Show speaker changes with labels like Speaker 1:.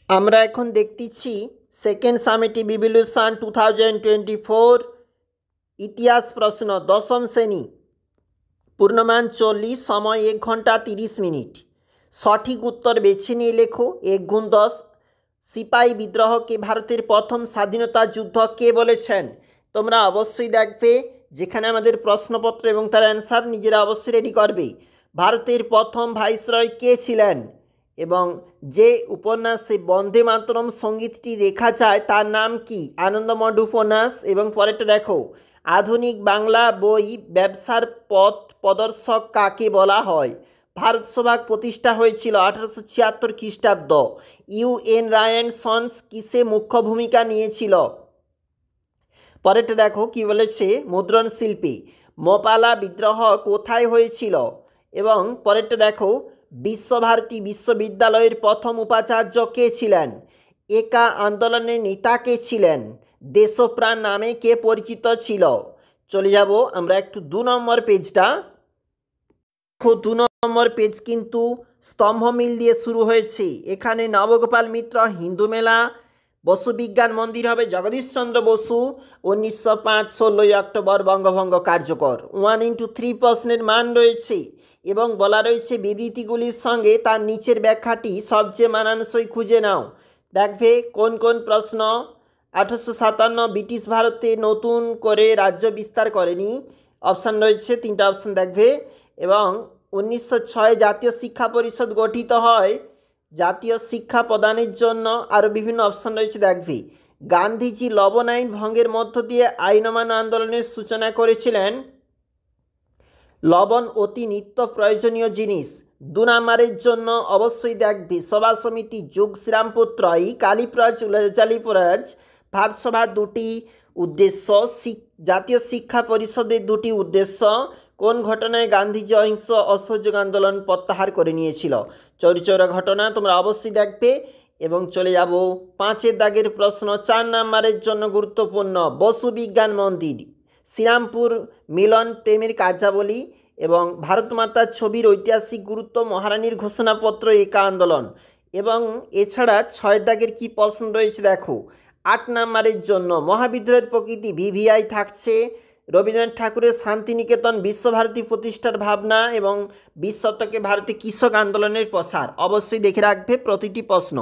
Speaker 1: আমরা এখন দেখতেছি সেকেন্ড সামেটিভ ইভ্যালুয়েশন 2024 ইতিহাস প্রশ্ন দশম শ্রেণী পূর্ণমান 40 সময় 1 ঘন্টা 30 মিনিট। সঠিক উত্তর বেছে নিয়ে লেখো। 1 × 10 সিপাহী বিদ্রোহকে ভারতের প্রথম স্বাধীনতা যুদ্ধ কে বলেছেন? তোমরা অবশ্যই দেখবে যেখানে আমাদের প্রশ্নপত্র এবং তার অ্যান্সার নিজেরা অবশ্যই রেডি করবে। ভারতের প্রথম ভাইসরয় কে ছিলেন এবং যে উপন্যাসে বন্দে মাতরম সঙ্গীতটি দেখা যায় তার নাম কি? আনন্দমঠ উপন্যাস। এবং পরেরটা দেখো, আধুনিক বাংলা বই ব্যবসার পথ প্রদর্শক কাকে বলা হয়? ভারত সভা প্রতিষ্ঠা হয়েছিল 1876 খ্রিস্টাব্দ। ইউ.এন. রায়ান সন্স কিসে মুখ্য ভূমিকা নিয়েছিল? পরেরটা দেখো কি বলেছে, মুদ্রণ শিল্পী। মোপালা বিদ্রোহ কোথায় হয়েছিল? এবং পরেরটা দেখো, বিশ্বভারতী বিশ্ববিদ্যালয়ের প্রথম উপাচার্য কে ছিলেন? একা আন্দোলনের নেতা কে ছিলেন? দেশপ্রাণ নামে কে পরিচিত ছিল? চলে যাব আমরা একটু 2 নম্বর পেজটা। 2 নম্বর পেজ কিন্তু স্তম্ভমিল দিয়ে শুরু হয়েছে। এখানে নবগোপাল মিত্র হিন্দু মেলা, বসু বিজ্ঞান মন্দির হবে জগদীশচন্দ্র বসু, 1905 16ই অক্টোবর বঙ্গভঙ্গ কার্যকর। 1 × 3 প্রশ্নের মান রয়েছে এবং বলা রয়েছে বিবৃতিগুলির সঙ্গে তার নিচের ব্যাখ্যাটি সবচেয়ে মানানসই খুঁজে নাও। দেখবে কোন কোন প্রশ্ন। 1857 ব্রিটিশ ভারতে নতুন করে রাজ্য বিস্তার করেনি। অপশান রয়েছে 3টা অপশান দেখবে। এবং 1906 জাতীয় শিক্ষা পরিষদ গঠিত হয় জাতীয় শিক্ষা প্রদানের জন্য। আরও বিভিন্ন অপশান রয়েছে দেখবে। গান্ধীজি লবণ আইন ভঙ্গের মধ্য দিয়ে আইন অমান্য আন্দোলনের সূচনা করেছিলেন। লবণ অতি নিত্য প্রয়োজনীয় জিনিস। 2 নম্বরের জন্য অবশ্যই দেখবে সভা সমিতি যুগ শ্রীরামপুত্রই কালীপ্রজ উজালিপুরাজ ভারতসভার 2টি উদ্দেশ্য, জাতীয় শিক্ষা পরিষদের 2টি উদ্দেশ্য। কোন ঘটনায় গান্ধীজি অহিংস অসহযোগ আন্দোলন প্রত্যাহার করে নিয়েছিল? চৌরিচৌরা ঘটনা। তোমরা অবশ্যই দেখবে। এবং চলে যাব 5-এর দাগের প্রশ্ন 4 নম্বরের জন্য গুরুত্বপূর্ণ। বসু বিজ্ঞান মন্দির, শ্রীরামপুর মিলন প্রেমের কার্যাবলী এবং ভারত মাতার ছবির ঐতিহাসিক গুরুত্ব, মহারানীর ঘোষণাপত্র, একা আন্দোলন। এবং এছাড়া 6 দাগের কি প্রশ্ন রয়েছে দেখো। 8 নম্বরের জন্য মহাবিদ্রোহের প্রকৃতি ভিভিআই থাকছে। রবীন্দ্রনাথ ঠাকুরের শান্তিনিকেতন বিশ্বভারতী প্রতিষ্ঠার ভাবনা এবং 20 শতকে ভারতে কৃষক আন্দোলনের প্রসার। অবশ্যই দেখে রাখবে প্রতিটি প্রশ্ন।